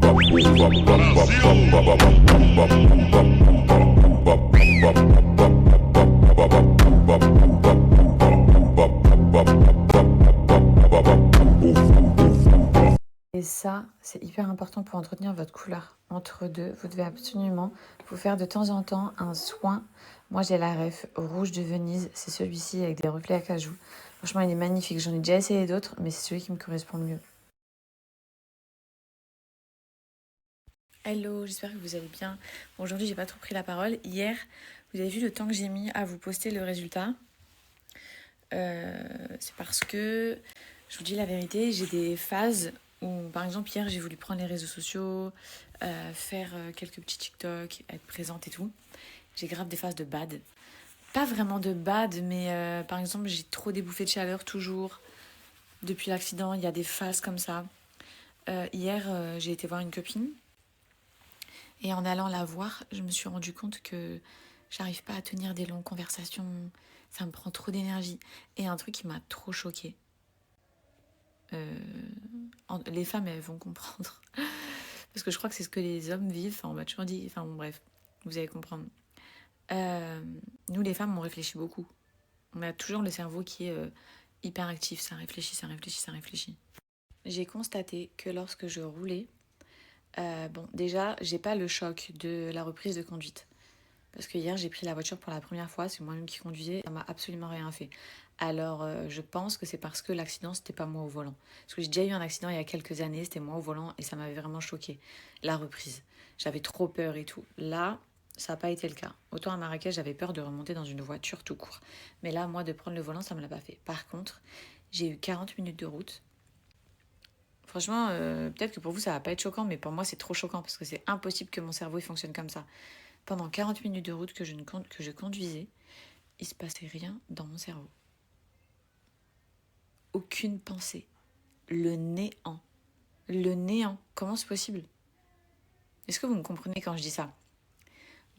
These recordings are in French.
Et ça, c'est hyper important pour entretenir votre couleur. Entre deux, vous devez absolument vous faire de temps en temps un soin. Moi, j'ai la ref rouge de Venise. C'est celui-ci avec des reflets à cajou. Franchement, il est magnifique. J'en ai déjà essayé d'autres, mais c'est celui qui me correspond le mieux. Hello, j'espère que vous allez bien. Bon, aujourd'hui, j'ai pas trop pris la parole. Hier, vous avez vu le temps que j'ai mis à vous poster le résultat. C'est parce que, je vous dis la vérité, j'ai des phases où, par exemple, hier, j'ai voulu prendre les réseaux sociaux, faire quelques petits TikTok, être présente et tout. J'ai grave des phases de bad. Pas vraiment de bad, mais par exemple, j'ai trop des bouffées de chaleur toujours. Depuis l'accident, il y a des phases comme ça. Hier, j'ai été voir une copine. Et en allant la voir, je me suis rendu compte que j'arrive pas à tenir des longues conversations. Ça me prend trop d'énergie. Et un truc qui m'a trop choquée. Les femmes, elles vont comprendre. Parce que je crois que c'est ce que les hommes vivent. Enfin, on m'a toujours dit. Enfin, bon, bref, vous allez comprendre. Nous, les femmes, on réfléchit beaucoup. On a toujours le cerveau qui est hyper actif. Ça réfléchit, ça réfléchit, ça réfléchit. J'ai constaté que lorsque je roulais, bon, déjà, j'ai pas le choc de la reprise de conduite. Parce que hier, j'ai pris la voiture pour la première fois, c'est moi-même qui conduisais, ça m'a absolument rien fait. Alors, je pense que c'est parce que l'accident, c'était pas moi au volant. Parce que j'ai déjà eu un accident il y a quelques années, c'était moi au volant et ça m'avait vraiment choqué. La reprise. J'avais trop peur et tout. Là, ça n'a pas été le cas. Autant à Marrakech, j'avais peur de remonter dans une voiture tout court. Mais là, moi, de prendre le volant, ça me l'a pas fait. Par contre, j'ai eu 40 minutes de route. Franchement, peut-être que pour vous, ça va pas être choquant, mais pour moi, c'est trop choquant parce que c'est impossible que mon cerveau il fonctionne comme ça. Pendant 40 minutes de route que je conduisais, il se passait rien dans mon cerveau. Aucune pensée. Le néant. Le néant. Comment c'est possible? Est-ce que vous me comprenez quand je dis ça?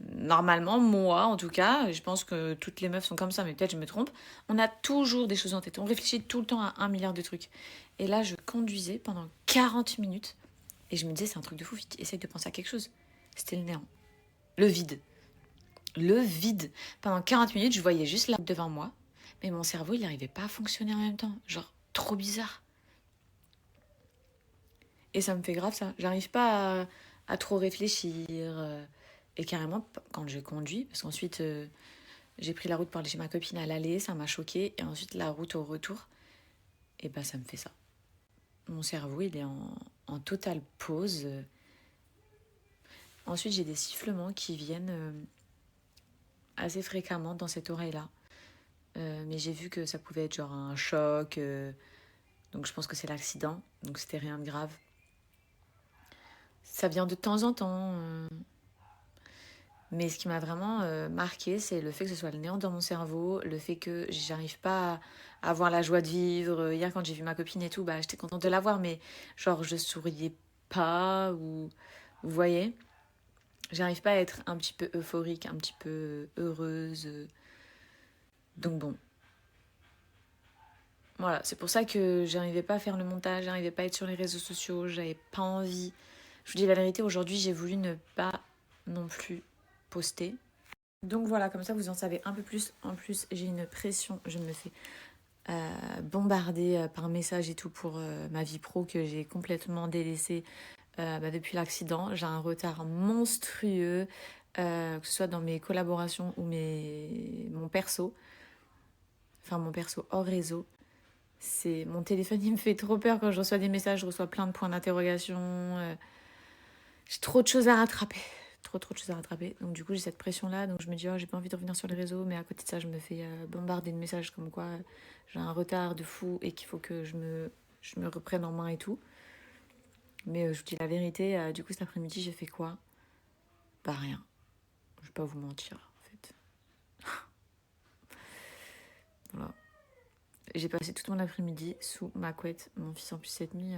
Normalement, moi, en tout cas, je pense que toutes les meufs sont comme ça, mais peut-être je me trompe, on a toujours des choses en tête. On réfléchit tout le temps à 1 milliard de trucs. Et là, je conduisais pendant 40 minutes et je me disais, c'est un truc de fou, essaye de penser à quelque chose. C'était le néant. Le vide. Le vide. Pendant 40 minutes, je voyais juste là devant moi, mais mon cerveau, il n'arrivait pas à fonctionner en même temps. Genre, trop bizarre. Et ça me fait grave ça. J'arrive pas à trop réfléchir. Et carrément, quand je conduis, parce qu'ensuite, j'ai pris la route pour aller chez ma copine à l'aller, ça m'a choquée. Et ensuite, la route au retour, et bah, ça me fait ça. Mon cerveau, il est en totale pause. Ensuite, j'ai des sifflements qui viennent assez fréquemment dans cette oreille-là. Mais j'ai vu que ça pouvait être genre un choc. Donc je pense que c'est l'accident. Donc c'était rien de grave. Ça vient de temps en temps. Mais ce qui m'a vraiment marqué, c'est le fait que ce soit le néant dans mon cerveau, le fait que j'arrive pas à avoir la joie de vivre. Hier, quand j'ai vu ma copine et tout, bah, j'étais contente de la voir, mais genre, je souriais pas, ou vous voyez, j'arrive pas à être un petit peu euphorique, un petit peu heureuse. Donc bon, voilà, c'est pour ça que j'arrivais pas à faire le montage, j'arrivais pas à être sur les réseaux sociaux, j'avais pas envie. Je vous dis la vérité, aujourd'hui, j'ai voulu ne pas non plus poster. Donc voilà, comme ça vous en savez un peu plus. En plus, j'ai une pression, je me fais bombarder par message et tout pour ma vie pro que j'ai complètement délaissée depuis l'accident. J'ai un retard monstrueux, que ce soit dans mes collaborations ou mon perso. Enfin, mon perso hors réseau. Mon téléphone, il me fait trop peur quand je reçois des messages, je reçois plein de points d'interrogation. J'ai trop de choses à rattraper. Trop de choses à rattraper. Donc du coup, j'ai cette pression-là. Donc je me dis, oh, j'ai pas envie de revenir sur les réseaux. Mais à côté de ça, je me fais bombarder de messages comme quoi j'ai un retard de fou et qu'il faut que je me reprenne en main et tout. Mais je vous dis la vérité, du coup, cet après-midi, j'ai fait quoi? Bah rien. Je vais pas vous mentir, en fait. Voilà. J'ai passé toute mon après-midi sous ma couette. Mon fils, en plus, cette nuit,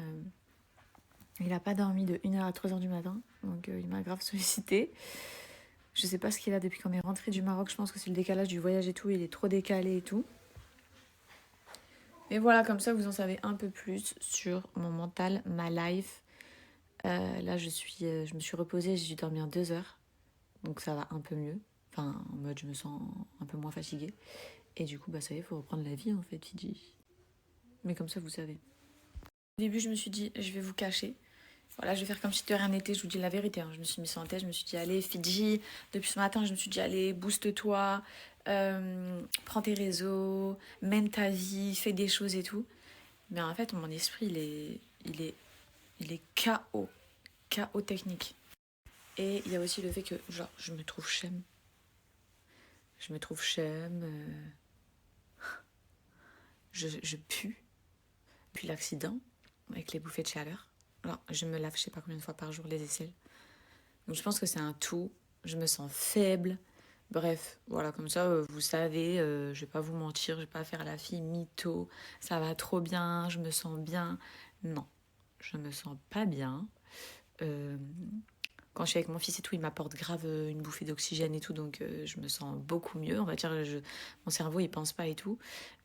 il a pas dormi de 1h à 3h du matin. Donc il m'a grave sollicité. Je sais pas ce qu'il a depuis qu'on est rentré du Maroc. Je pense que c'est le décalage du voyage et tout. Il est trop décalé et tout. Mais voilà, comme ça, vous en savez un peu plus sur mon mental, ma life. Là, je me suis reposée, j'ai dû dormir 2 heures. Donc ça va un peu mieux. Enfin, en mode, je me sens un peu moins fatiguée. Et du coup, bah ça y est, il faut reprendre la vie, en fait, Fidji. Mais comme ça, vous savez. Au début, je me suis dit, je vais vous cacher. Voilà, je vais faire comme si de rien n'était, je vous dis la vérité. Hein. Je me suis mis ça en tête, je me suis dit, allez, Fidji. Depuis ce matin, je me suis dit, allez, booste-toi, prends tes réseaux, mène ta vie, fais des choses et tout. Mais en fait, mon esprit, il est KO. KO technique. Et il y a aussi le fait que, genre, je me trouve chème. Je me trouve chème. Je pue. Puis l'accident, avec les bouffées de chaleur. Alors, je me lave je sais pas combien de fois par jour les aisselles. Donc je pense que c'est un tout. Je me sens faible. Bref, voilà, comme ça, vous savez, je vais pas vous mentir, je vais pas faire la fille mytho. Ça va trop bien, je me sens bien. Non, je me sens pas bien. Quand je suis avec mon fils et tout, il m'apporte grave une bouffée d'oxygène et tout, donc je me sens beaucoup mieux. On va dire, mon cerveau, il pense pas et tout.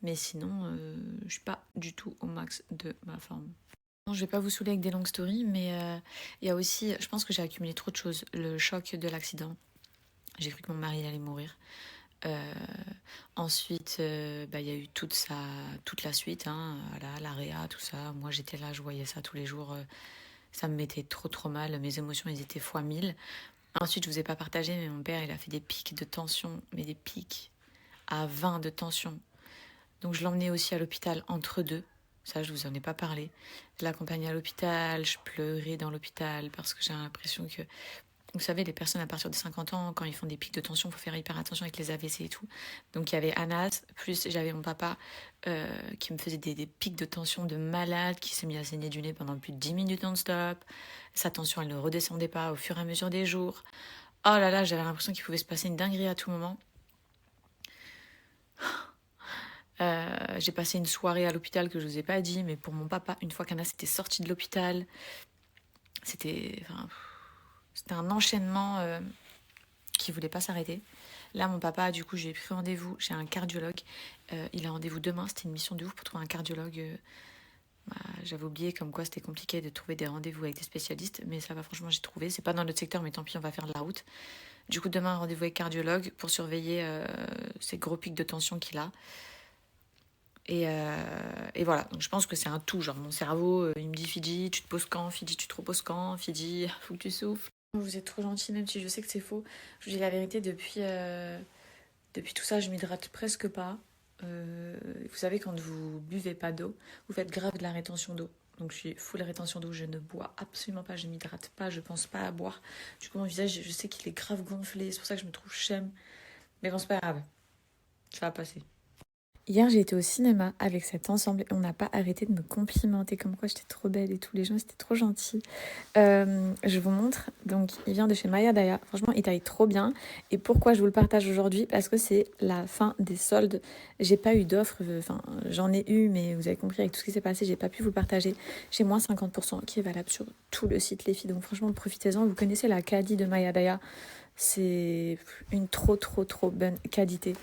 Mais sinon, je suis pas du tout au max de ma forme. Non, je vais pas vous saouler avec des longues stories, mais il y a aussi, je pense que j'ai accumulé trop de choses. Le choc de l'accident. J'ai cru que mon mari allait mourir. Euh, Ensuite, bah, il y a eu toute la suite, hein, voilà, la réa, tout ça. Moi, j'étais là, je voyais ça tous les jours. Ça me mettait trop mal. Mes émotions, elles étaient fois 1000. Ensuite, je vous ai pas partagé, mais mon père, il a fait des pics de tension, mais des pics à 20 de tension. Donc, je l'emmenais aussi à l'hôpital entre deux. Ça, je vous en ai pas parlé. Je l'accompagnais à l'hôpital, je pleurais dans l'hôpital parce que j'ai l'impression que... Vous savez, les personnes à partir de 50 ans, quand ils font des pics de tension, il faut faire hyper attention avec les AVC et tout. Donc il y avait Anas, plus j'avais mon papa qui me faisait des pics de tension de malade, qui s'est mis à saigner du nez pendant plus de 10 minutes non-stop. Sa tension, elle ne redescendait pas au fur et à mesure des jours. Oh là là, j'avais l'impression qu'il pouvait se passer une dinguerie à tout moment. J'ai passé une soirée à l'hôpital que je vous ai pas dit, mais pour mon papa, une fois qu'Anas était sorti de l'hôpital, c'était un enchaînement qui voulait pas s'arrêter. Là, mon papa, du coup, j'ai pris rendez-vous chez un cardiologue. Il a rendez-vous demain. C'était une mission de ouf pour trouver un cardiologue. J'avais oublié comme quoi c'était compliqué de trouver des rendez-vous avec des spécialistes, mais ça va, franchement, j'ai trouvé. C'est pas dans notre secteur, mais tant pis, on va faire de la route. Du coup, demain, rendez-vous avec cardiologue pour surveiller ces gros pics de tension qu'il a. Et voilà, donc je pense que c'est un tout. Genre, mon cerveau, il me dit Fidji, tu te poses quand? Fidji, tu te reposes quand? Fidji, faut que tu souffles. Vous êtes trop gentil, même si je sais que c'est faux. Je vous dis la vérité, depuis tout ça, je m'hydrate presque pas. Vous savez, quand vous buvez pas d'eau, vous faites grave de la rétention d'eau. Donc je suis full rétention d'eau, je ne bois absolument pas, je m'hydrate pas, je pense pas à boire. Du coup, mon visage, je sais qu'il est grave gonflé, c'est pour ça que je me trouve chème. Mais bon, c'est pas grave, ça va passer. Hier, j'ai été au cinéma avec cet ensemble et on n'a pas arrêté de me complimenter comme quoi j'étais trop belle et tout. Les gens, c'était trop gentil. Je vous montre. Donc, il vient de chez Maya Daya. Franchement, il taille trop bien. Et pourquoi je vous le partage aujourd'hui? Parce que c'est la fin des soldes. J'ai pas eu d'offre. Enfin, j'en ai eu, mais vous avez compris, avec tout ce qui s'est passé, j'ai pas pu vous le partager. J'ai moins 50% qui est valable sur tout le site, les filles. Donc, franchement, profitez-en. Vous connaissez la Caddy de Maya Daya. C'est une trop bonne qualité.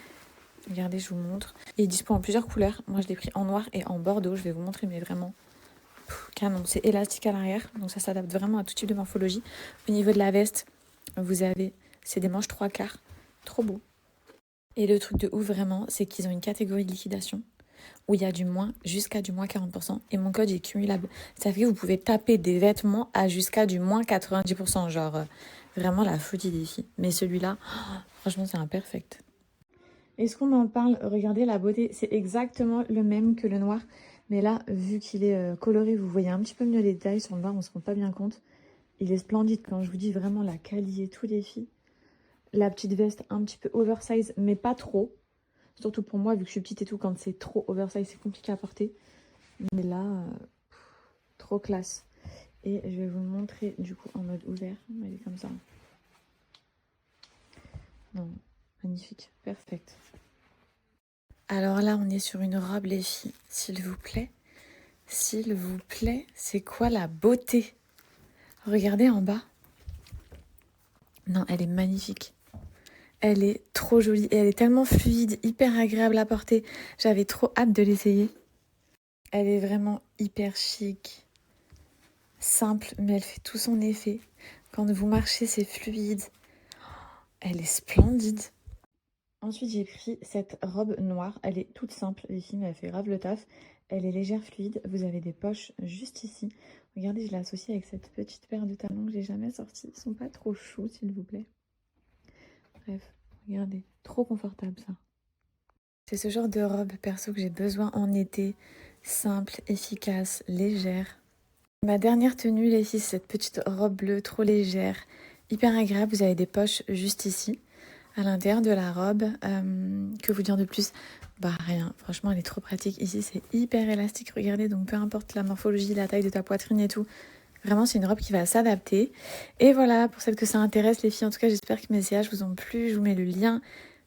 Regardez, je vous montre. Il est dispo en plusieurs couleurs. Moi, je l'ai pris en noir et en bordeaux. Je vais vous montrer, mais vraiment canon. C'est élastique à l'arrière, donc ça s'adapte vraiment à tout type de morphologie. Au niveau de la veste, vous avez, c'est des manches 3/4. Trop beau. Et le truc de ouf, vraiment, c'est qu'ils ont une catégorie de liquidation où il y a du moins jusqu'à du moins 40%. Et mon code est cumulable. Ça fait que vous pouvez taper des vêtements à jusqu'à du moins 90%. Genre, vraiment la folie des filles. Mais celui-là, franchement, c'est un perfect. Est-ce qu'on en parle? Regardez la beauté, c'est exactement le même que le noir. Mais là, vu qu'il est coloré, vous voyez un petit peu mieux les détails. Sur le noir, on ne se rend pas bien compte. Il est splendide quand je vous dis vraiment la qualité, tous les filles. La petite veste un petit peu oversize, mais pas trop. Surtout pour moi, vu que je suis petite et tout, quand c'est trop oversize, c'est compliqué à porter. Mais là, trop classe. Et je vais vous le montrer du coup en mode ouvert. Elle est comme ça. Non, magnifique, perfect. Alors là, on est sur une robe, les filles, s'il vous plaît. S'il vous plaît, c'est quoi la beauté? Regardez en bas. Non, elle est magnifique. Elle est trop jolie et elle est tellement fluide, hyper agréable à porter. J'avais trop hâte de l'essayer. Elle est vraiment hyper chic. simple, mais elle fait tout son effet. Quand vous marchez, c'est fluide. Elle est splendide. Ensuite, j'ai pris cette robe noire. Elle est toute simple, les filles, mais elle fait grave le taf. Elle est légère, fluide. Vous avez des poches juste ici. Regardez, je l'associe avec cette petite paire de talons que j'ai jamais sortis. Ils sont pas trop chauds, s'il vous plaît. Bref, regardez. Trop confortable, ça. C'est ce genre de robe, perso, que j'ai besoin en été. Simple, efficace, légère. Ma dernière tenue, les filles, c'est cette petite robe bleue trop légère, hyper agréable. Vous avez des poches juste ici, à l'intérieur de la robe. Que vous dire de plus? Bah rien, franchement, elle est trop pratique. Ici, c'est hyper élastique, regardez, donc peu importe la morphologie, la taille de ta poitrine et tout. Vraiment, c'est une robe qui va s'adapter. Et voilà, pour celles que ça intéresse, les filles, en tout cas, j'espère que mes essayages vous ont plu. Je vous mets le lien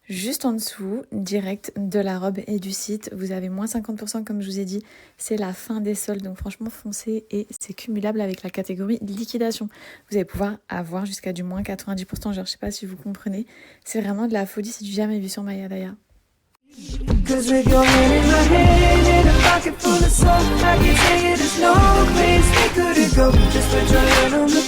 juste en dessous, direct de la robe et du site. Vous avez moins 50% comme je vous ai dit. C'est la fin des soldes, donc franchement foncez, et c'est cumulable avec la catégorie liquidation. Vous allez pouvoir avoir jusqu'à du moins 90%, genre je sais pas si vous comprenez. C'est vraiment de la folie, c'est du jamais vu sur Maya Daya. Cause with your hand in my hand and a pocket full of soap, I can tell you there's no place we couldn't go. Just put your hand on the